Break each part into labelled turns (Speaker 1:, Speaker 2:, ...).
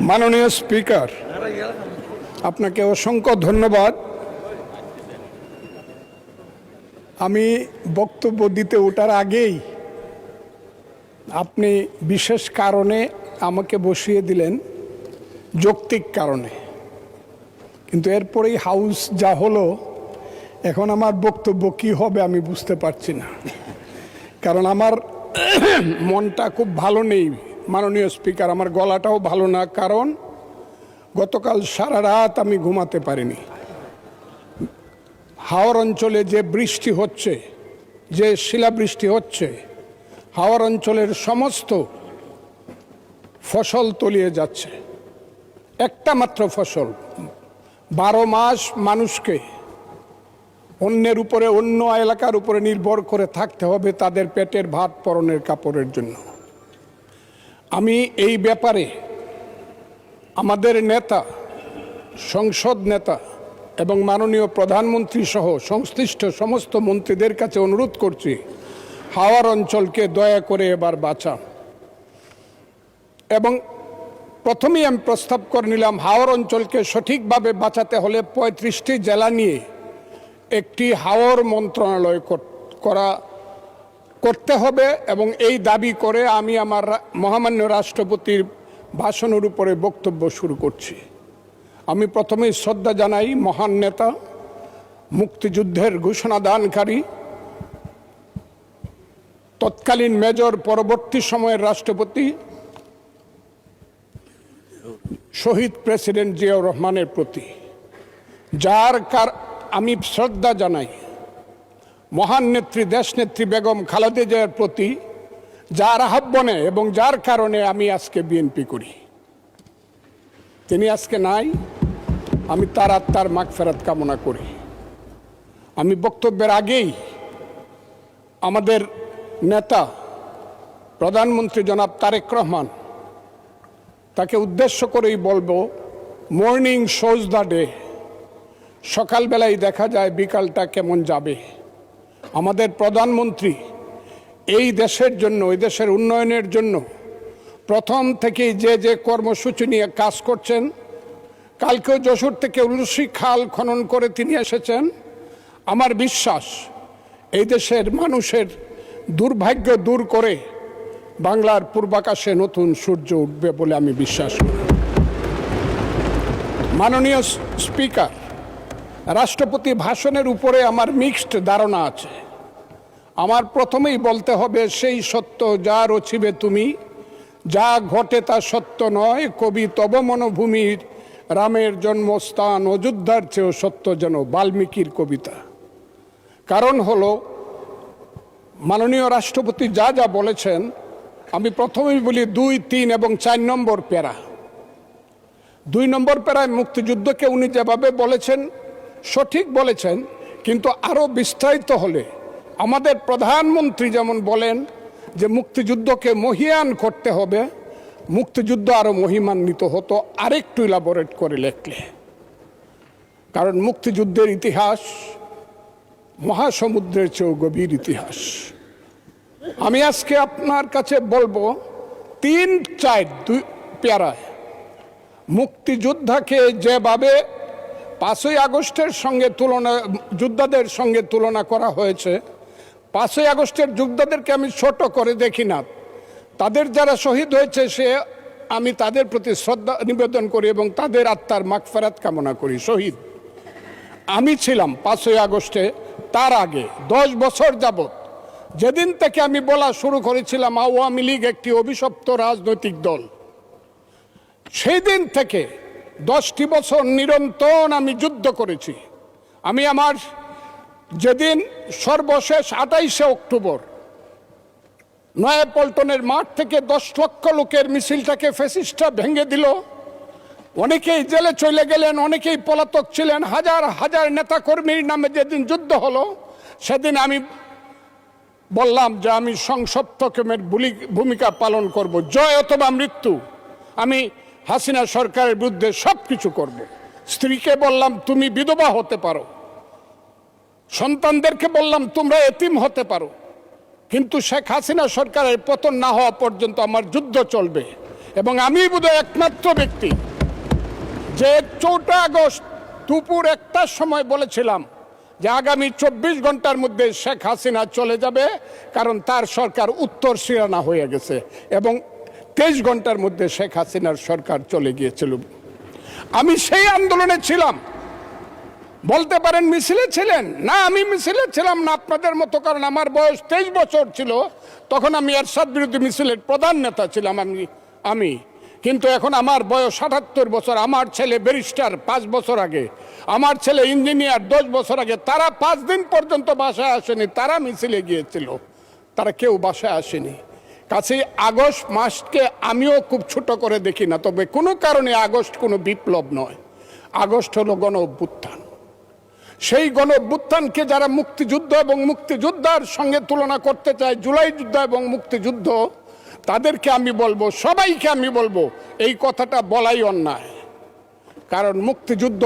Speaker 1: মাননীয় স্পিকার, আপনাকে অসংখ্য ধন্যবাদ। আমি বক্তব্য দিতে ওঠার আগেই আপনি বিশেষ কারণে আমাকে বসিয়ে দিলেন, যৌক্তিক কারণে। কিন্তু এরপরেই হাউস যা হলো, এখন আমার বক্তব্য কি হবে আমি বুঝতে পারছি না, কারণ আমার মনটা খুব ভালো নেই মাননীয় স্পিকার। আমার গলাটাও ভালো না, কারণ গতকাল সারা রাত আমি ঘুমাতে পারিনি। হাওর অঞ্চলে যে বৃষ্টি হচ্ছে, যে শিলাবৃষ্টি হচ্ছে, হাওর অঞ্চলের সমস্ত ফসল তলিয়ে যাচ্ছে। একটা মাত্র ফসল 12 মাস মানুষকে অন্যের উপরে, অন্য এলাকার উপরে নির্ভর করে থাকতে হবে তাদের পেটের ভাত পরনের কাপড়ের জন্য। আমি এই ব্যাপারে আমাদের নেতা, সংসদ নেতা এবং মাননীয় প্রধানমন্ত্রী সহ সংশ্লিষ্ট সমস্ত মন্ত্রীদের কাছে অনুরোধ করছি, হাওর অঞ্চলকে দয়া করে এবার বাঁচান। এবং প্রথমেই আমি প্রস্তাব করে নিলাম, হাওর অঞ্চলকে সঠিকভাবে বাঁচাতে হলে 35টি জেলা নিয়ে একটি হাওর মন্ত্রণালয় করতে হবে। এবং এই দাবি করে আমি আমার মহামান্য রাষ্ট্রপতির ভাষণের উপরে বক্তব্য শুরু করছি। আমি প্রথমেই শ্রদ্ধা জানাই মহান নেতা, মুক্তিযুদ্ধের ঘোষণাদানকারী, তৎকালীন মেজর, পরবর্তী সময়ের রাষ্ট্রপতি শহীদ প্রেসিডেন্ট জিয়াউর রহমানের প্রতি, আমি শ্রদ্ধা জানাই মহান নেত্রী, দেশনেত্রী বেগম খালেদা জিয়ার প্রতি, যার আহ্বানে এবং যার কারণে আমি আজকে বিএনপি করি। তিনি আজকে নাই, আমি তার আত্মার মাগফিরাত কামনা করি। আমি বক্তব্যের আগেই আমাদের নেতা প্রধানমন্ত্রী জনাব তারেক রহমান, তাকে উদ্দেশ্য করেই বলবো, মর্নিং শোজ দ্য ডে। সকালবেলায় দেখা যায় বিকালটা কেমন যাবে। আমাদের প্রধানমন্ত্রী এই দেশের জন্য, এই দেশের উন্নয়নের জন্য প্রথম থেকেই যে কর্মসূচি নিয়ে কাজ করছেন। কালকেও যশোর থেকে উলসি খাল খনন করে তিনি এসেছেন। আমার বিশ্বাস এই দেশের মানুষের দুর্ভাগ্য দূর করে বাংলার পূর্বাকাশে নতুন সূর্য উঠবে বলে আমি বিশ্বাস করি। মাননীয় স্পিকার, রাষ্ট্রপতি ভাষণের উপরে আমার মিক্সড ধারণা আছে। আমার প্রথমেই বলতে হবে, সেই সত্য যা রচিবে তুমি, যা ঘটে তা সত্য নয়, কবি তব মনভূমির রামের জন্মস্থান, অযোধ্যার চেয়েও সত্য যেন, বাল্মীকির কবিতা। কারণ হলো, মাননীয় রাষ্ট্রপতি যা যা বলেছেন, আমি প্রথমেই বলি 2, 3 এবং 4 নম্বর প্যারা। 2 নম্বর প্যারায় মুক্তিযুদ্ধকে উনি যেভাবে বলেছেন সঠিক বলেছেন, কিন্তু আরও বিস্তারিত হলে আমাদের প্রধানমন্ত্রী যেমন বলেন যে মুক্তিযুদ্ধকে মহিয়ান করতে হবে, মুক্তিযুদ্ধ আরও মহিমান্বিত হতো আরেকটু ইলাবোরেট করে লেখলে। কারণ মুক্তিযুদ্ধের ইতিহাস মহাসমুদ্রের চেয়েও গভীর ইতিহাস। আমি আজকে আপনার কাছে বলবো 3, 4, 2 প্যারায় মুক্তিযোদ্ধাকে যেভাবে 5ই আগস্টের সঙ্গে যোদ্ধাদের সঙ্গে তুলনা করা হয়েছে, 5ই আগস্টের যোদ্ধাদেরকে আমি ছোট করে দেখি না। তাদের যারা শহীদ হয়েছে আমি তাদের প্রতি শ্রদ্ধা নিবেদন করি এবং তাদের আত্মার মাগফিরাত কামনা করি। শহীদ আমি ছিলাম 5ই আগস্টে, তার আগে 10 বছর যাবত, যেদিন থেকে আমি বলা শুরু করেছিলাম আওয়ামী লীগ একটি অভিশপ্ত রাজনৈতিক দল, সেই দিন থেকে 10টি বছর নিরন্তর আমি যুদ্ধ করেছি। আমি আমার যেদিন সর্বশেষ 28শে অক্টোবর নয়াপল্টনের মাঠ থেকে 10 লক্ষ লোকের মিছিলটাকে ফ্যাসিস্টরা ভেঙে দিল, অনেকেই জেলে চলে গেলেন, অনেকেই পলাতক ছিলেন, হাজার হাজার নেতাকর্মীর নামে যেদিন যুদ্ধ হলো, সেদিন আমি বললাম যে আমি সংসপ্তকের ভূমিকা পালন করব, জয় অথবা মৃত্যু। আমি হাসিনা সরকারের বিরুদ্ধে সব কিছু করব। স্ত্রীকে বললাম তুমি বিধবা হতে পারো, সন্তানদেরকে বললাম তোমরা এতিম হতে পারো, কিন্তু শেখ হাসিনা সরকারের পতন না হওয়া পর্যন্ত আমার যুদ্ধ চলবে। এবং আমি বোধহয় একমাত্র ব্যক্তি যে 4 আগস্ট দুপুর 1টার সময় বলেছিলাম যে আগামী 24 ঘন্টার মধ্যে শেখ হাসিনা চলে যাবে, কারণ তার সরকার উত্তর সিরানা হয়ে গেছে, এবং 23 ঘন্টার মধ্যে শেখ হাসিনার সরকার চলে গিয়েছিল। আমি সেই আন্দোলনে ছিলাম। বলতে পারেন মিছিলে ছিলেন না, আমি মিছিলে ছিলাম না আপনাদের মতো, কারণ আমার বয়স 23 বছর ছিল, তখন আমি এরশাদ বিরোধী মিছিলের প্রধান নেতা ছিলাম আমি। কিন্তু এখন আমার বয়স 78 বছর। আমার ছেলে ব্যারিস্টার 5 বছর আগে, আমার ছেলে ইঞ্জিনিয়ার 10 বছর আগে। তারা 5 দিন পর্যন্ত বাসায় আসেনি, তারা মিছিলে গিয়েছিল, তারা কেউ বাসায় আসেনি। কাছে আগস্ট মাসকে আমিও খুব ছোট করে দেখি না, তবে কোনো কারণে আগস্ট কোনো বিপ্লব নয়, আগস্ট হলো গণ অভ্যুত্থান। সেই গণ অভ্যুত্থানকে যারা মুক্তিযুদ্ধ এবং মুক্তিযোদ্ধার সঙ্গে তুলনা করতে চায়, জুলাই যুদ্ধ এবং মুক্তিযুদ্ধ, তাদেরকে আমি বলবো, সবাইকে আমি বলবো, এই কথাটা বলাই অন্যায়। কারণ মুক্তিযুদ্ধ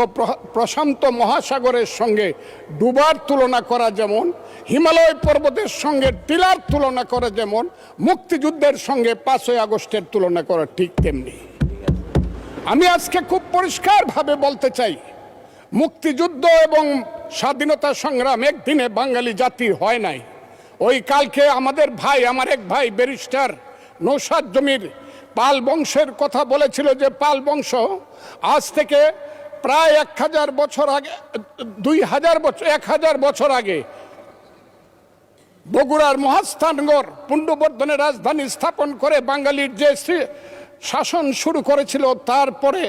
Speaker 1: প্রশান্ত মহাসাগরের সঙ্গে ডুবার তুলনা করা যেমন, হিমালয় পর্বতের সঙ্গে টিলার তুলনা করা যেমন, মুক্তিযুদ্ধের সঙ্গে 5ই আগস্টের তুলনা করা ঠিক তেমনি। আমি আজকে খুব পরিষ্কারভাবে বলতে চাই, মুক্তিযুদ্ধ এবং স্বাধীনতা সংগ্রাম একদিনে বাঙালি জাতির হয় নাই। ওই কালকে আমাদের ভাই, আমার এক ভাই ব্যারিস্টার নৌসাদ জমির পাল বংশের কথা বলেছিল, যে পাল বংশ আজ থেকে প্রায় 1000 বছর আগে, 2000 বছর, 1000 বছর আগে বগুড়ার মহাস্থানগড় পুণ্ড্রবর্ধনের রাজধানী স্থাপন করে বাঙালির যে শাসন শুরু করেছিল, তারপরে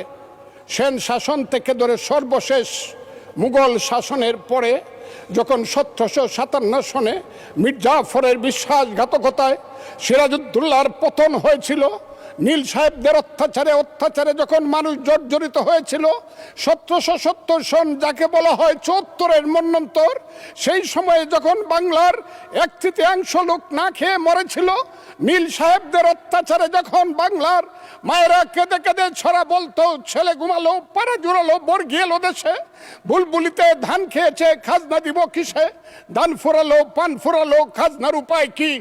Speaker 1: সেন শাসন থেকে ধরে সর্বশেষ মুঘল শাসনের পরে যখন 1757 সনে মির্জাফরের বিশ্বাসঘাতকতায় সিরাজউদ্দৌলার পতন হয়েছিল, নীল সাহেবদের অত্যাচারে যখন মানুষ জর্জরিত হয়েছিল, 1770 সন যাকে বলা হয় 74-এর মন্বন্তর, সেই সময়ে যখন বাংলার 1/3 লোক না খেয়ে মরেছিল, নীল সাহেবদের অত্যাচারে যখন বাংলার মায়েরা কেঁদে কেঁদে ছড়া বলতো, ছেলে ঘুমালো, পাড়া জুড়ালো, বর্গি এলো দেশে, বুলবুলিতে ধান খেয়েছে, খাজনা দিব কিসে, ধান ফুরালো, পান ফুরালো, খাজনার উপায় কি,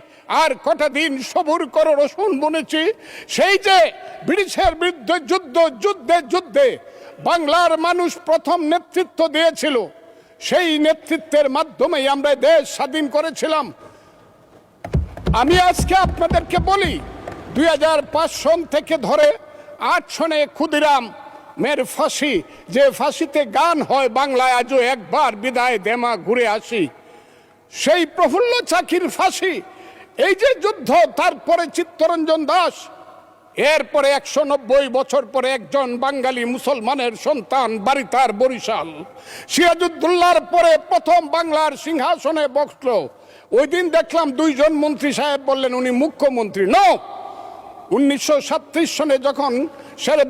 Speaker 1: আর কটা দিন সবুর করো রসুন বুনেছি। সেই যে ব্রিটিশের বিরুদ্ধে যুদ্ধে বাংলার মানুষ প্রথম নেতৃত্ব দিয়েছিল, সেই নেতৃত্বের মাধ্যমেই আমরা দেশ স্বাধীন করেছিলাম। আমি আজকে আপনাদেরকে বলি, 2005 সন থেকে ধরে 8 সনে ক্ষুদিরাম মের ফাঁসি, যে ফাঁসিতে গান হয় বাংলায় আজও একবার বিদায় দেমা ঘুরে আসি, সেই প্রফুল্ল চাকির ফাঁসি, এই যে যুদ্ধ, তারপরে চিত্তরঞ্জন দাস, এরপরে 190 বছর পরে একজন বাঙালি মুসলমানের সন্তান, বাড়ি তার বরিশাল, সিরাজউদ্দৌলার পরে প্রথম বাংলার সিংহাসনে বসলো। ওই দিন দেখলাম 2 জন মন্ত্রী সাহেব বললেন উনি মুখ্যমন্ত্রী। 1937 সনে যখন শেরে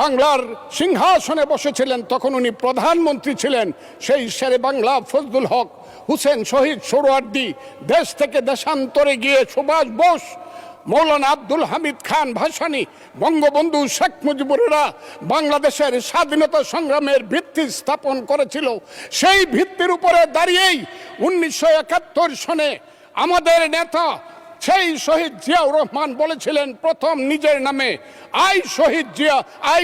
Speaker 1: বাংলার সিংহাসনে বসেছিলেন, তখন উনি প্রধানমন্ত্রী ছিলেন। সেই শেরে বাংলা ফজলুল হক, হুসেন শহীদ সোহরাওয়ার্দী, দেশ থেকে দেশান্তরে গিয়ে সুভাষ বোস, মৌলানা আব্দুল হামিদ খান ভাসানী, বঙ্গবন্ধু শেখ মুজিবুরেরা বাংলাদেশের স্বাধীনতা সংগ্রামের ভিত্তি স্থাপন করেছিল। সেই ভিত্তির উপরে দাঁড়িয়েই 1971 সনে আমাদের নেতা সেই শহীদ জিয়াউর রহমান বলেছিলেন প্রথম নিজের নামে, I Shahid Zia, I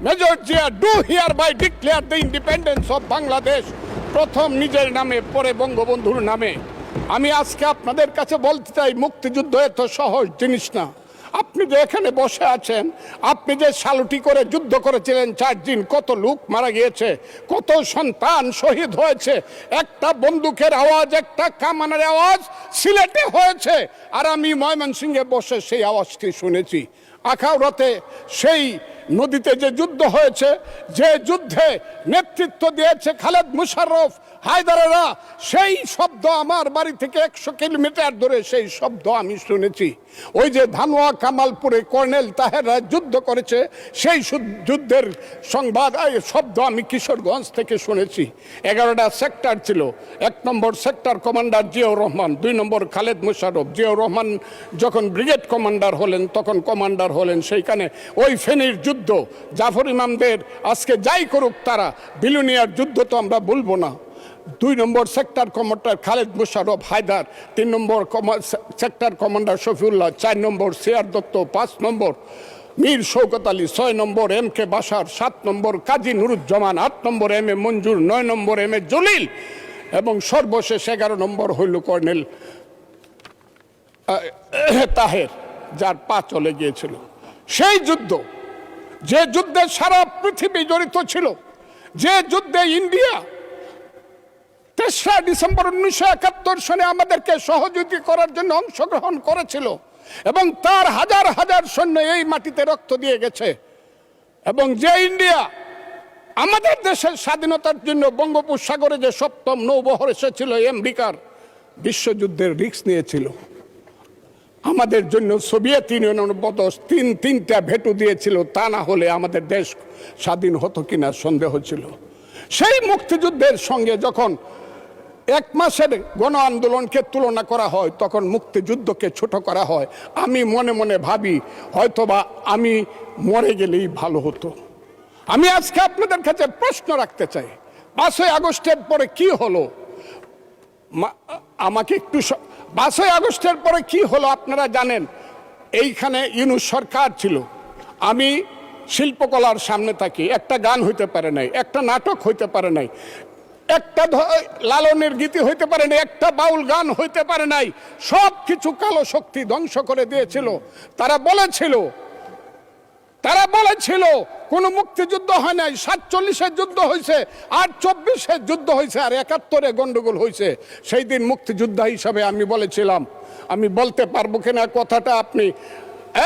Speaker 1: major Zia do hereby declare the independence of Bangladesh, প্রথম নিজের নামে, পরে বঙ্গবন্ধুর নামে। আমি আজকে আপনাদের কাছে বলতে চাই, মুক্তিযুদ্ধ এত সহজ জিনিস না। আপনি যে এখানে বসে আছেন, আপনি যে সালুটি করে যুদ্ধ করেছিলেন 4 দিন, কত লোক মারা গিয়েছে, কত সন্তান শহীদ হয়েছে, একটা বন্দুকের আওয়াজ, একটা কামানের আওয়াজ সিলেটে হয়েছে, আর আমি ময়মনসিংহে বসে সেই আওয়াজটি শুনেছি। আখাউড়াতে সেই নদীতে যে যুদ্ধ হয়েছে, যে যুদ্ধে নেতৃত্ব দিয়েছে খালেদ মুশাররফ, হায়দারেরা, সেই শব্দ আমার বাড়ি থেকে 100 কিলোমিটার দূরে, সেই শব্দ আমি শুনেছি। ওই যে ধানোয়া কামালপুরে কর্নেল তাহেররা যুদ্ধ করেছে, সেই যুদ্ধের সংবাদ শব্দ আমি কিশোরগঞ্জ থেকে শুনেছি। 11টা সেক্টর ছিল, 1 নম্বর সেক্টর কমান্ডার জিয়াউর রহমান, 2 নম্বর খালেদ মুশাররফ। জিয়াউর রহমান যখন ব্রিগেড কমান্ডার হলেন, তখন কমান্ডার হলেন সেইখানে। ওই ফেনীর যুদ্ধ, জাফর ইমামদের আজকে যাই করুক তারা, বিলুনিয়ার যুদ্ধ তো আমরা বলবো না, 2 নম্বর sector commander Khaled Mosharraf Haider, 3 number sector commander Shafiullah, 4 number CR Dutta, 5 number Mir Shaukat Ali, 6 number M K Bashar, 7 number Kazi Nuruzzaman, 8 number M A Manjur, 9 number M A Jalil এবং সর্বশেষ 11 নম্বর হইল কর্নেল তাহের, যার পা চলে গিয়েছিল। সেই যুদ্ধ, যে যুদ্ধে সারা পৃথিবী জড়িত ছিল, যে যুদ্ধে ইন্ডিয়া 3রা ডিসেম্বর 1971 সনে আমাদেরকে সহযোগী করার জন্য অংশগ্রহণ করেছিল এবং তার হাজার হাজার সৈন্য এই মাটিতে রক্ত দিয়ে গেছে, এবং যে ইন্ডিয়া আমাদের দেশের স্বাধীনতার জন্য বঙ্গোপসাগরে যে 7ম নৌবহর এসেছিল, আমেরিকার বিশ্বযুদ্ধের রিস্ক নিয়েছিল, আমাদের জন্য সোভিয়েত ইউনিয়নের মতো তিনটা ভেটো দিয়েছিল, তা না হলে আমাদের দেশ স্বাধীন হতো কিনা সন্দেহ ছিল। সেই মুক্তিযুদ্ধের সঙ্গে যখন 1 মাসের গণ আন্দোলনকে তুলনা করা হয়, তখন মুক্তিযুদ্ধকে ছোট করা হয়। আমি মনে মনে ভাবি হয়তোবা আমি মরে গেলেই ভালো হতো। আমি আজকে আপনাদের কাছে প্রশ্ন রাখতে চাই, 5ই আগস্টের পরে কি হলো? আমাকে একটু 5ই আগস্টের পরে কি হলো আপনারা জানেন। এইখানে ইউনূস সরকার ছিল, আমি শিল্পকলার সামনে থাকি, একটা গান হইতে পারে নাই, একটা নাটক হইতে পারে নাই, একটা লালনের গীতি হইতে পারে নাই, একটা বাউল গান হইতে পারে নাই। সব কিছু কালো শক্তি ধ্বংস করে দিয়েছিল। তারা বলেছিল কোন মুক্তিযুদ্ধ হয় নাই, 47-এর যুদ্ধ হয়েছে, আর 24-এর যুদ্ধ হয়েছে, আর 71-এ গন্ডগোল হয়েছে। সেই দিন মুক্তিযোদ্ধা হিসাবে আমি বলেছিলাম, আমি বলতে পারবো কিনা কথাটা আপনি,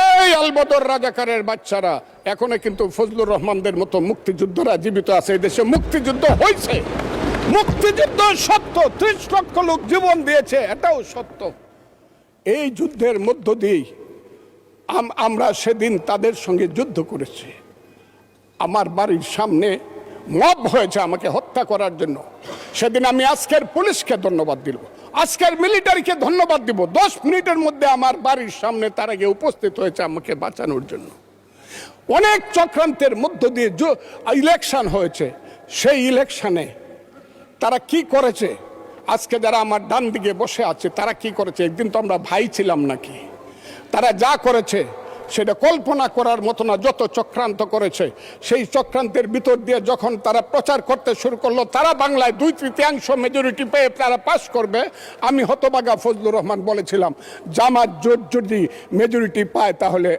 Speaker 1: এই আলবদর রাজাকারের বাচ্চারা, এখনো কিন্তু ফজলুর রহমানদের মতো মুক্তিযোদ্ধারা জীবিত আছে। এই দেশে মুক্তিযুদ্ধ হয়েছে, মুক্তিযুদ্ধ সত্য, 30 লক্ষ লোক জীবন দিয়েছে, এটাও সত্য। এই যুদ্ধের মধ্য দিয়েই আমরা সেদিন তাদের সঙ্গে যুদ্ধ করেছি। আমার বাড়ির সামনে মব হয়েছে আমাকে হত্যা করার জন্য। সেদিন আমি আজকের পুলিশকে ধন্যবাদ দিব, আজকের মিলিটারিকে ধন্যবাদ দিব। 10 মিনিটের মধ্যে আমার বাড়ির সামনে তারা গিয়ে উপস্থিত হয়েছে আমাকে বাঁচানোর জন্য। অনেক চক্রান্তের মধ্য দিয়ে ইলেকশন হয়েছে। সেই ইলেকশনে তারা কি করেছে, আজকে যারা আমার ডান দিকে বসে আছে তারা কি করেছে? একদিন তো আমরা ভাই ছিলাম নাকি? তারা যা করেছে সেটা কল্পনা করার মতো না। যত চক্রান্ত করেছে, সেই চক্রান্তের ভিতর দিয়ে যখন তারা প্রচার করতে শুরু করলো তারা বাংলায় 2/3 মেজরিটি পেয়ে তারা পাস করবে, আমি হতভাগা ফজলুর রহমান বলেছিলাম জামাত জোট যদি মেজরিটি পায় তাহলে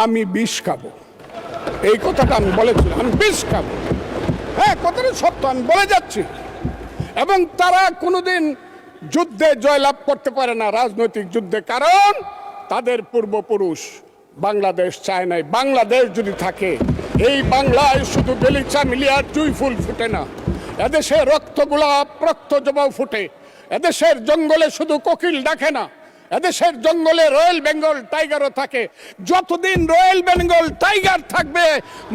Speaker 1: আমি বিষ খাবো। এই কথাটা আমি বলেছিলাম, আমি বিষ খাবো। হ্যাঁ, কথাটা সত্য, আমি বলে যাচ্ছি। এবং তারা কোনোদিন যুদ্ধে জয়লাভ করতে পারে না, রাজনৈতিক যুদ্ধে, কারণ তাদের পূর্বপুরুষ বাংলাদেশ চায় নাই। বাংলাদেশ যদি থাকে, এই বাংলায় শুধু বেলিচা মিলিয়ার জুই ফুল ফুটে না, এদেশে রক্তগোলাপ রক্ত জবাও ফুটে। এদেশের জঙ্গলে শুধু কোকিল ডাকে না, এদেশের জঙ্গলে রয়্যাল বেঙ্গল টাইগারও থাকে। যতদিন রয়্যাল বেঙ্গল টাইগার থাকবে,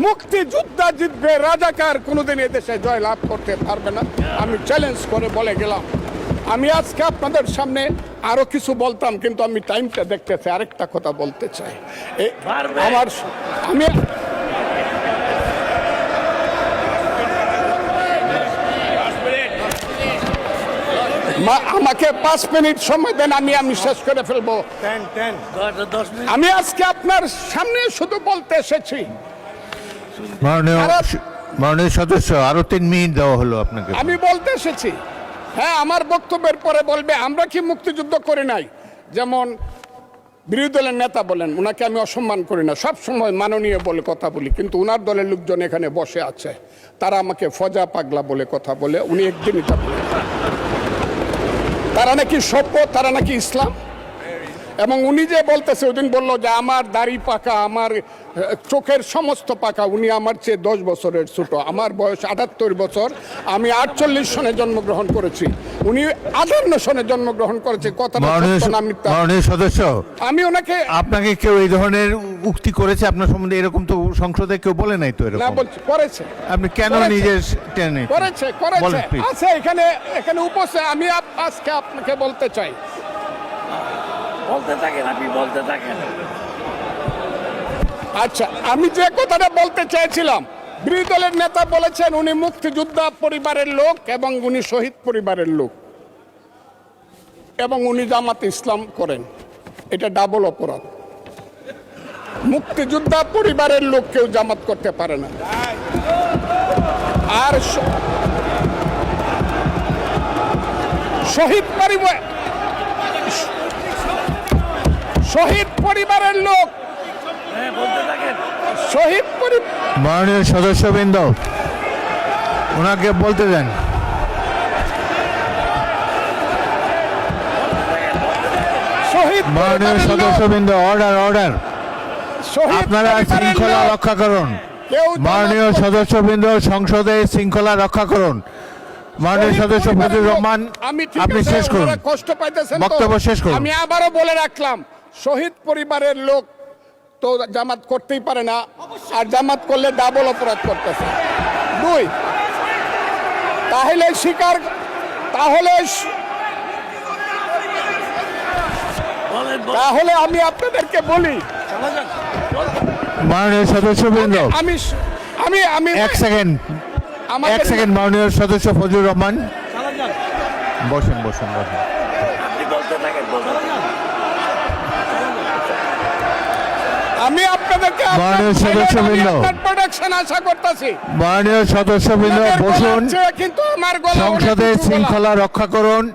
Speaker 1: মুক্তিযোদ্ধা জিতবে, রাজাকার কোনোদিন এদেশে জয় লাভ করতে পারবে না। আমি চ্যালেঞ্জ করে বলে গেলাম। আমি আজকে আপনাদের সামনে আরো কিছু বলতাম, কিন্তু আমি টাইমটা দেখতেছি, আরেকটা কথা বলতে চাই। আমাকে 5 মিনিট সময় দেন, আমি শেষ করে ফেলবো। আমি আজকে আপনার সামনে শুধু বলতে এসেছি,
Speaker 2: মাননীয় সদস্য, আরো 3 মিনিট দেওয়া হলো আপনাকে।
Speaker 1: আমি বলতে এসেছি, হ্যাঁ, আমার বক্তব্যের পরে বলবে আমরা কি মুক্তিযুদ্ধ করি নাই। যেমন বিরোধী দলের নেতা বলেন, ওনাকে আমি অসম্মান করি না, সব সময় মাননীয় বলে কথা বলি, কিন্তু ওনার দলের লোকজন এখানে বসে আছে, তারা আমাকে ফজা পাগলা বলে কথা বলে। উনি একদিন এটা বলেন তারা নাকি সভ্য, তারা নাকি ইসলাম। এবং উনি যে বলতেছে, ওদিন বললো যে আমার দাড়ি পাকা, আমার চোখের সমস্ত পাকা, উনি আমার চেয়ে 10 বছরের ছোট। আমার বয়স 78 বছর, আমি 48 সনে জন্মগ্রহণ করেছি, উনি 58 সনে জন্মগ্রহণ করেছে। কথাটা
Speaker 2: সদস্য,
Speaker 1: আমি ওনাকে,
Speaker 2: আপনাকে কেউ এই ধরনের উক্তি করেছে আপনার সম্বন্ধে? এরকম তো সংসদে কেউ বলে নাই তো। এরকম
Speaker 1: না, বলছি করেছে।
Speaker 2: আপনি কেন নিজের টেনে
Speaker 1: করেছে আছে এখানে উপস্থিত। আমি আজকে আপনাকে বলতে চাই,
Speaker 3: বলতে থাকেন, আপনি বলতে থাকেন।
Speaker 1: আচ্ছা, আমি যে কথাটা বলতে চেয়েছিলাম, বিরোধী দলের নেতা বলেছেন উনি মুক্তিযোদ্ধা পরিবারের লোক এবং উনি শহীদ পরিবারের লোক এবং উনি জামাত ইসলাম করেন। এটা ডাবল অপরাধ। মুক্তিযোদ্ধা পরিবারের লোক কেউ জামাত করতে পারে না। আর শহীদ পরিবারের লোক
Speaker 3: হ্যাঁ বলতে থাকেন।
Speaker 1: শহীদ পরিবার
Speaker 2: মাননীয় সদস্যবৃন্দ ওনাকে বলতে দেন।
Speaker 1: শহীদ
Speaker 2: মাননীয়
Speaker 1: পরিবারের লোক,
Speaker 2: সদস্যবৃন্দ অর্ডার অর্ডার,
Speaker 1: শহীদ
Speaker 2: আপনারা
Speaker 1: পরিবারের
Speaker 2: শৃঙ্খলা
Speaker 1: লোক
Speaker 2: রক্ষা করুন।
Speaker 1: কেউ জামাত
Speaker 2: মাননীয়
Speaker 1: করতে-
Speaker 2: সদস্যবৃন্দ সংসদে শৃঙ্খলা রক্ষা করুন। মাননীয়
Speaker 1: শহীদ
Speaker 2: সদস্য
Speaker 1: পরিবারের
Speaker 2: ফজলুর
Speaker 1: লোক।
Speaker 2: রহমান
Speaker 1: আমি ঠিক
Speaker 2: আপনি
Speaker 1: আছে,
Speaker 2: শেষ করুন,
Speaker 1: ওনারা কষ্ট পাইতেছেন তো।
Speaker 2: বক্তব্য শেষ করুন।
Speaker 1: আমি আবারও বলে রাখলাম শহীদ পরিবারের লোক তো জামাত করতেই পারে না, আর জামাত করলে ডাবল অপরাধ করতেছে। দুই, তাহলে স্বীকার তাহলে
Speaker 3: বলেন
Speaker 1: তাহলে আমি আপনাদেরকে বলি,
Speaker 3: চালা যান।
Speaker 2: মাননীয় সদস্যবৃন্দ
Speaker 1: আমি আমি আমি
Speaker 2: এক সেকেন্ড,
Speaker 1: আমাদের-
Speaker 2: এক সেকেন্ড। মাননীয় সদস্য ফজলুর রহমান
Speaker 3: চালা যান।
Speaker 2: বসেন বসেন বসেন।
Speaker 3: আপনি বলতে থাকেন, বলতে থাকেন।
Speaker 1: আমি আপনাদেরকে
Speaker 2: মাননীয় সদস্যবৃন্দ।
Speaker 1: প্রোডাকশন আশা করতেছি।
Speaker 2: মাননীয় সদস্যবৃন্দ
Speaker 1: ওনাদের গলা
Speaker 2: বসুন।
Speaker 1: হচ্ছে, কিন্তু আমার গলা অনেক
Speaker 2: সংসদে
Speaker 1: উঁচু গলা।
Speaker 2: শৃঙ্খলা রক্ষা করুন।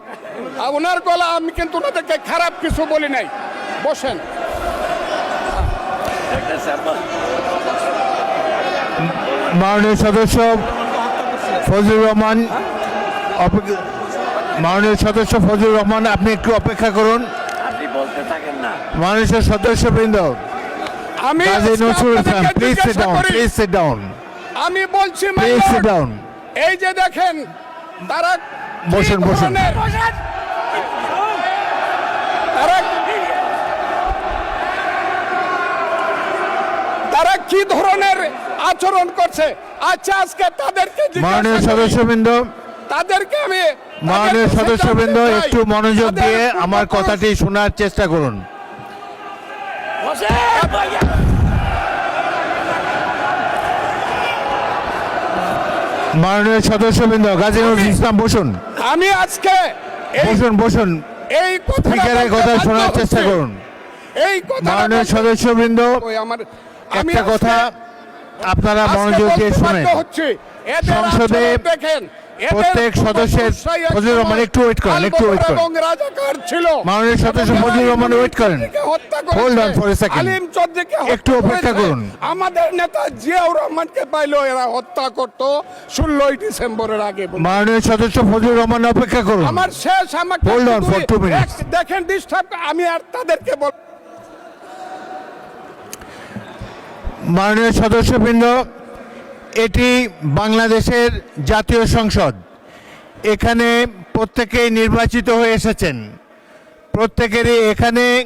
Speaker 1: আর ওনার গলা, আমি কিন্তু ওনাদেরকে খারাপ কিছু বলি নাই। বসেন।
Speaker 3: দেখতেছি আব্বা।
Speaker 2: মাননীয় সদস্য ফজলুর রহমান মাননীয় সদস্য ফজলুর রহমান আপনি একটু অপেক্ষা করুন।
Speaker 3: আপনি বলতে থাকেন না।
Speaker 2: মাননীয় সদস্যবৃন্দ
Speaker 1: আমি
Speaker 2: কাজী
Speaker 1: আজকে
Speaker 2: নজরুল ইসলাম
Speaker 1: আপনাদেরকে
Speaker 2: প্লিজ সিট
Speaker 1: জিজ্ঞাসা
Speaker 2: ডাউন,
Speaker 1: করি,
Speaker 2: প্লিজ সিট ডাউন,
Speaker 1: আমি বলছি my
Speaker 2: please sit
Speaker 1: lord,
Speaker 2: down.
Speaker 1: এই যে দেখেন তারা
Speaker 2: বসুন,
Speaker 1: কি
Speaker 2: বসুন।
Speaker 1: ধরনের- তারা কি ধরনের আচরণ করছে। আচ্ছা, আজকে তাদেরকে জিজ্ঞাসা
Speaker 2: মাননীয়
Speaker 1: করি,
Speaker 2: সদস্যবৃন্দ
Speaker 1: তাদেরকে আমি
Speaker 2: মাননীয়
Speaker 1: তাদের
Speaker 2: সদস্যবৃন্দ
Speaker 1: কাছে
Speaker 2: একটু
Speaker 1: চাই,
Speaker 2: মনোযোগ
Speaker 1: তাদের
Speaker 2: দিয়ে আমার
Speaker 1: পূর্বপুরুষ-
Speaker 2: কথাটি শোনার চেষ্টা করুন।
Speaker 3: বসেন, ভাইয়া।
Speaker 2: মাননীয় সদস্যবৃন্দ গাজী নজরুল ইসলাম বসুন,
Speaker 1: আমি আজকে এই
Speaker 2: বসুন বসুন।
Speaker 1: এই কথাটা
Speaker 2: স্পিকারের
Speaker 1: বলতে
Speaker 2: কথা
Speaker 1: বাধ্য
Speaker 2: শোনার
Speaker 1: হচ্ছি।
Speaker 2: চেষ্টা করুন।
Speaker 1: এই কথা
Speaker 2: মাননীয় সদস্যবৃন্দ একটা কথা আপনারা মনোযোগ দিয়ে শুনেন। সংসদে প্রত্যেক সদস্যের ফজলুর রহমান একটু ওয়েট করেন, একটু ওয়েট করেন। মাননীয় সদস্য ফজলুর রহমান ওয়েট করেন। Hold on for a second. একটু অপেক্ষা করুন।
Speaker 1: আমাদের নেতা জিয়াউর রহমানকে পাইলো এরা হত্যা করতো 16ই ডিসেম্বরের আগে।
Speaker 2: মাননীয় সদস্য ফজলুর রহমান অপেক্ষা করুন।
Speaker 1: আমার শেষ, আমাকে
Speaker 2: Hold on for 2 minutes.
Speaker 1: দেখেন ডিস্টার্ব, আমি আর তাদেরকে বল
Speaker 2: মাননীয় সদস্যবৃন্দ এটি বাংলাদেশের জাতীয় সংসদ। এখানে প্রত্যেকেই নির্বাচিত হয়ে এসেছেন। প্রত্যেকেরই এখানে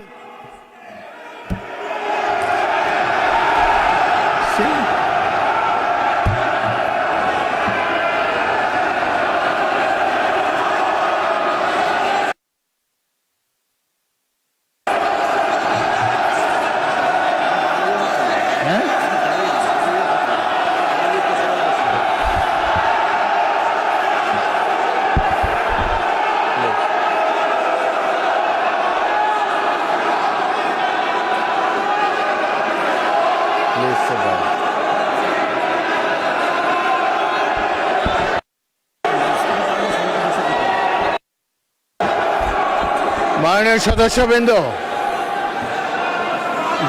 Speaker 2: মাননীয় সদস্যবৃন্দ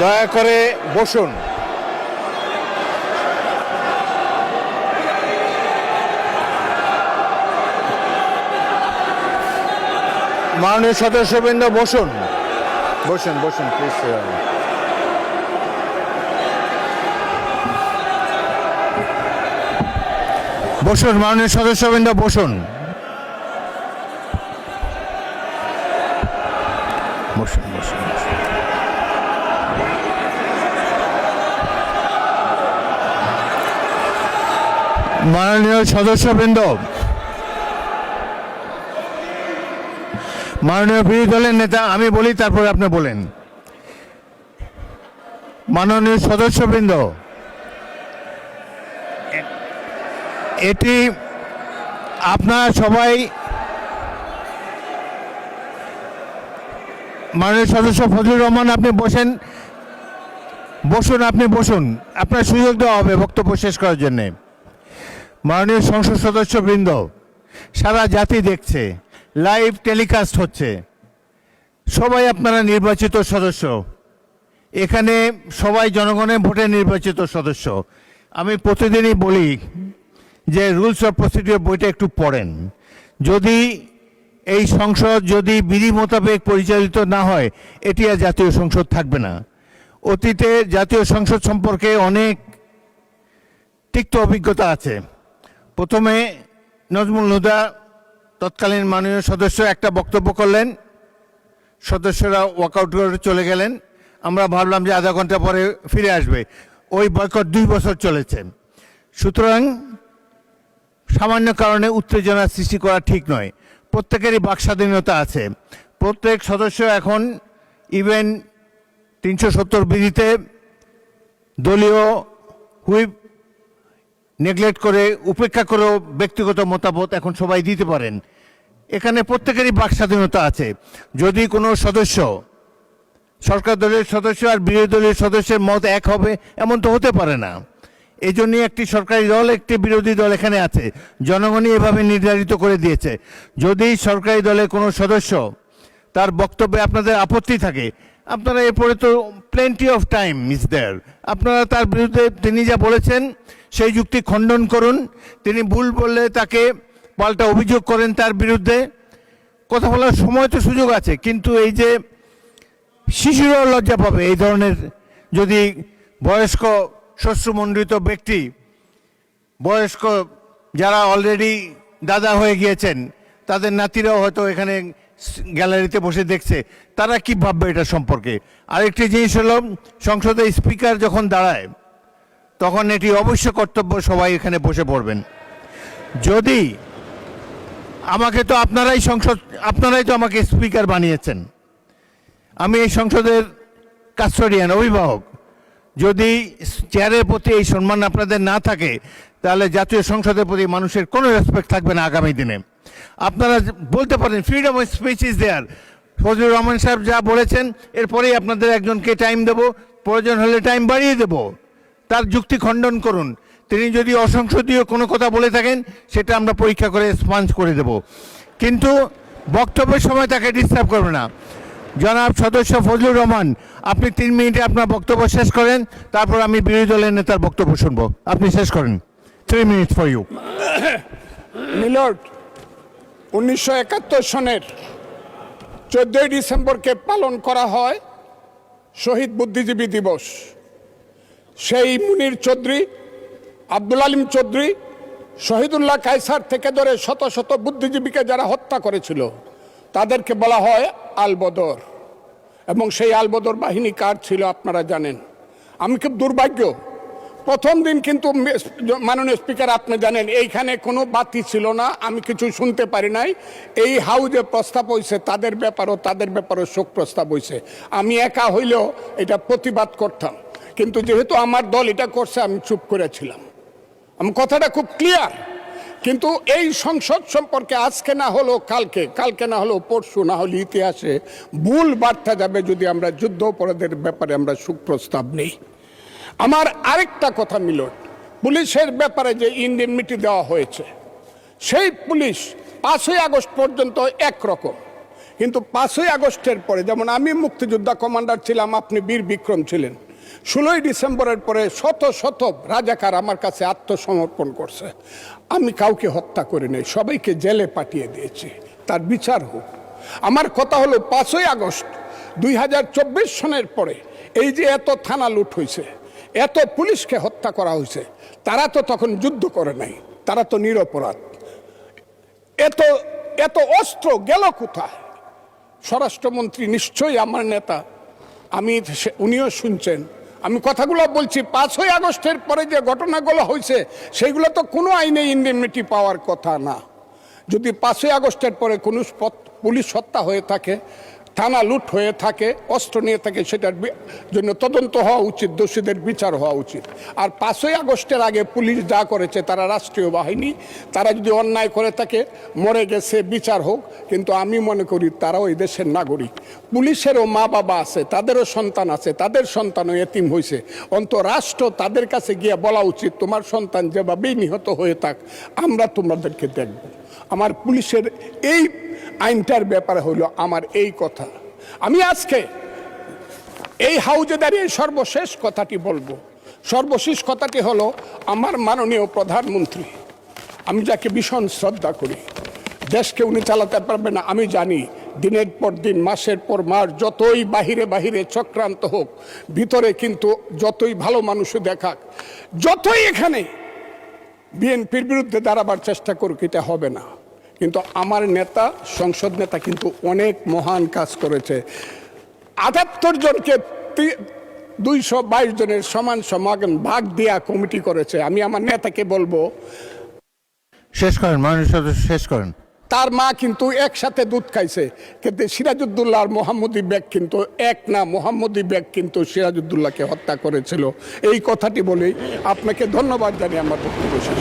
Speaker 2: দয়া করে বসুন। মাননীয় সদস্যবৃন্দ বসুন, বসুন বসুন প্লিজ। বসুন মাননীয় সদস্যবৃন্দ বসুন, বসুন বসুন বসুন। মাননীয় সদস্যবৃন্দ, মাননীয় বিরোধী দলের নেতা, আমি বলি তারপরে আপনি বলেন। মাননীয় সদস্যবৃন্দ এটি আপনারা সবাই মাননীয় সদস্য ফজলুর রহমান, আপনি বসুন, আপনি বসুন, আপনার সুযোগ দেওয়া হবে বক্তব্য শেষ করার জন্যে। মাননীয় সংসদ সদস্যবৃন্দ, সারা জাতি দেখছে, লাইভ টেলিকাস্ট হচ্ছে, সবাই আপনারা নির্বাচিত সদস্য, এখানে সবাই জনগণের ভোটে নির্বাচিত সদস্য। আমি প্রতিদিনই বলি যে রুলস অফ প্রসিডিওর বইটা একটু পড়েন। যদি এই সংসদ যদি বিধি মোতাবেক পরিচালিত না হয়, এটি আর জাতীয় সংসদ থাকবে না। অতীতে জাতীয় সংসদ সম্পর্কে অনেক তিক্ত অভিজ্ঞতা আছে। প্রথমে নজমুল হুদা তৎকালীন মাননীয় সদস্য একটা বক্তব্য করলেন, সদস্যরা ওয়াকআউট করে চলে গেলেন, আমরা ভাবলাম যে আধা ঘন্টা পরে ফিরে আসবে। ওই বয়কট 2 বছর চলেছে। সুতরাং সামান্য কারণে উত্তেজনা সৃষ্টি করা ঠিক নয়। প্রত্যেকেরই বাক স্বাধীনতা আছে। প্রত্যেক সদস্য এখন ইভেন 370 বিধিতে দলীয় হুইপ নেগলেক্ট করে, উপেক্ষা করেও ব্যক্তিগত মতামত এখন সবাই দিতে পারেন। এখানে প্রত্যেকেরই বাক স্বাধীনতা আছে। যদি কোনো সদস্য, সরকার দলের সদস্য আর বিরোধী দলের সদস্যের মত এক হবে, এমন তো হতে পারে না। এই জন্যই একটি সরকারি দল, একটি বিরোধী দল এখানে আছে, জনগণই এভাবে নির্ধারিত করে দিয়েছে। যদি সরকারি দলের কোনো সদস্য তার বক্তব্যে আপনাদের আপত্তি থাকে, আপনারা এরপরে তো plenty of time is there, আপনারা তার বিরুদ্ধে তিনি যা বলেছেন সেই যুক্তি খণ্ডন করুন। তিনি ভুল বললে তাকে পাল্টা অভিযোগ করেন তার বিরুদ্ধে। কথা বলার সময় তো সুযোগ আছে, কিন্তু এই যে শিশুরাও লজ্জা পাবে এই ধরনের, যদি বয়স্ক শ্বশ্রুমণ্ডিত ব্যক্তি, বয়স্ক যারা অলরেডি দাদা হয়ে গিয়েছেন, তাদের নাতিরাও হয়তো এখানে গ্যালারিতে বসে দেখছে, তারা কি ভাববে এটা সম্পর্কে। আরেকটি জিনিস হলো, সংসদে স্পিকার যখন দাঁড়ায় তখন এটি অবশ্য কর্তব্য সবাই এখানে বসে পড়বেন। যদি আমাকে তো আপনারাই তো আমাকে স্পিকার বানিয়েছেন, আমি এই সংসদের কাস্টোডিয়ান, অভিভাবক। যদি চেয়ারের প্রতি এই সম্মান আপনাদের না থাকে, তাহলে জাতীয় সংসদের প্রতি মানুষের কোনো রেসপেক্ট থাকবে না আগামী দিনে। আপনারা বলতে পারেন freedom of speech is there, Fazlur Rahman সাহেব যা বলেছেন এরপরেই আপনাদের একজনকে টাইম দেব, প্রয়োজন হলে টাইম বাড়িয়ে দেব, তার যুক্তি খণ্ডন করুন। তিনি যদি অসংসদীয় কোনো কথা বলে থাকেন, সেটা আমরা পরীক্ষা করে স্পঞ্জ করে দেব, কিন্তু বক্তব্যের সময় তাকে ডিস্টার্ব করবে না। জনাব সদস্য ফজলুর রহমান, আপনি 3 মিনিটে আপনার বক্তব্য শেষ করেন, তারপর আমি বিরোধী দলের নেতার বক্তব্য শুনবো। আপনি শেষ করেন। 3 মিনিটস ফর ইউ।
Speaker 1: মিলর্ড, 1971 সনের 14ই ডিসেম্বরকে পালন করা হয় শহীদ বুদ্ধিজীবী দিবস। সেই মুনির চৌধুরী, আব্দুল আলিম চৌধুরী, শহীদুল্লাহ কায়সার থেকে ধরে শত শত বুদ্ধিজীবীকে যারা হত্যা করেছিল, তাদেরকে বলা হয় আলবদর। এবং সেই আলবদর বাহিনী কার ছিল আপনারা জানেন। আমি খুব দুর্ভাগ্য, প্রথম দিন কিন্তু মাননীয় স্পিকার আপনি জানেন এইখানে কোনো বাতি ছিল না, আমি কিছু শুনতে পারি নাই। এই হাউজে প্রস্তাব হয়েছে তাদের ব্যাপারও শোক প্রস্তাব হয়েছে। আমি একা হইলেও এটা প্রতিবাদ করতাম, কিন্তু যেহেতু আমার দল এটা করছে আমি চুপ করেছিলাম। আমি কথাটা খুব ক্লিয়ার। কিন্তু এই সংসদ সম্পর্কে আজকে না হলো কালকে না হলো পরশু, না হলে ইতিহাসে ভুল বার্তা যাবে যদি আমরা যুদ্ধ অপরাধের ব্যাপারে আমরা সুপ্রস্তাব নেই। আমার আরেকটা কথা মিলন, পুলিশের ব্যাপারে যে ইনডেমনিটি দেওয়া হয়েছে, সেই পুলিশ 5ই আগস্ট পর্যন্ত একরকম, কিন্তু 5ই আগস্টের পরে, যেমন আমি মুক্তিযোদ্ধা কমান্ডার ছিলাম, আপনি বীর বিক্রম ছিলেন, 16ই ডিসেম্বরের পরে শত শত রাজাকার আমার কাছে আত্মসমর্পণ করছে। আমি কাউকে হত্যা করি নাই, সবাইকে জেলে পাঠিয়ে দিয়েছি, তার বিচার হোক। আমার কথা হলো 5ই আগস্ট 2024 সনের পরে এই যে এত থানা লুট হয়েছে, এত পুলিশকে হত্যা করা হয়েছে, তারা তো তখন যুদ্ধ করে নাই, তারা তো নিরপরাধ। এত অস্ত্র গেল কোথায়? স্বরাষ্ট্রমন্ত্রী নিশ্চয়ই আমার নেতা, উনিও শুনছেন আমি কথাগুলো বলছি। 5ই আগস্টের পরে যে ঘটনাগুলো হয়েছে সেগুলো তো কোনো আইনে ইনডেমনিটি পাওয়ার কথা না। যদি 5ই আগস্টের পরে কোনো পুলিশ হত্যা হয়ে থাকে, থানা লুট হয়ে থাকে, অস্ত্র নিয়ে থাকে, সেটার জন্য তদন্ত হওয়া উচিত, দোষীদের বিচার হওয়া উচিত। আর 5ই আগস্টের আগে পুলিশ যা করেছে, তারা রাষ্ট্রীয় বাহিনী, তারা যদি অন্যায় করে থাকে, মরে গেছে, বিচার হোক। কিন্তু আমি মনে করি তারাও এই দেশের নাগরিক। পুলিশেরও মা বাবা আছে, তাদেরও সন্তান আছে, তাদের সন্তানও এতিম হয়েছে। রাষ্ট্র তাদের কাছে গিয়ে বলা উচিত, তোমার সন্তান যেভাবেই নিহত হয়ে থাক, আমরা তোমাদেরকে দেখব। আমার পুলিশের এই আইনটার ব্যাপারে হলো আমার এই কথা। আমি আজকে এই হাউজে দাঁড়িয়ে সর্বশেষ কথাটি বলবো। সর্বশেষ কথাটি হলো, আমার মাননীয় প্রধানমন্ত্রী, আমি যাকে ভীষণ শ্রদ্ধা করি, দেশকে উনি চালাতে পারবে না আমি জানি। দিনের পর দিন, মাসের পর মাস, যতই বাহিরে বাহিরে চক্রান্ত হোক, ভিতরে কিন্তু যতই ভালো মানুষও দেখাক, যতই এখানে বিএনপির বিরুদ্ধে দাঁড়াবার চেষ্টা করুক, এটা হবে না। কিন্তু আমার নেতা, সংসদ নেতা কিন্তু অনেক মহান কাজ করেছে। 78 জনকে 222 জনের সমান সমান ভাগ দেয়া কমিটি করেছে। আমি আমার নেতাকে বলবো,
Speaker 2: শেষ করেন মাননীয় সদস্য, শেষ করেন।
Speaker 1: তার মা কিন্তু একসাথে দুধ খাইছে, কিন্তু সিরাজউদ্দৌলা আর মোহাম্মদী বেগ কিন্তু এক না। মোহাম্মদী বেগ কিন্তু সিরাজউদ্দৌলাকে হত্যা করেছিল। এই কথাটি বলেই আপনাকে ধন্যবাদ জানিয়ে আমার বক্তব্য শেষ।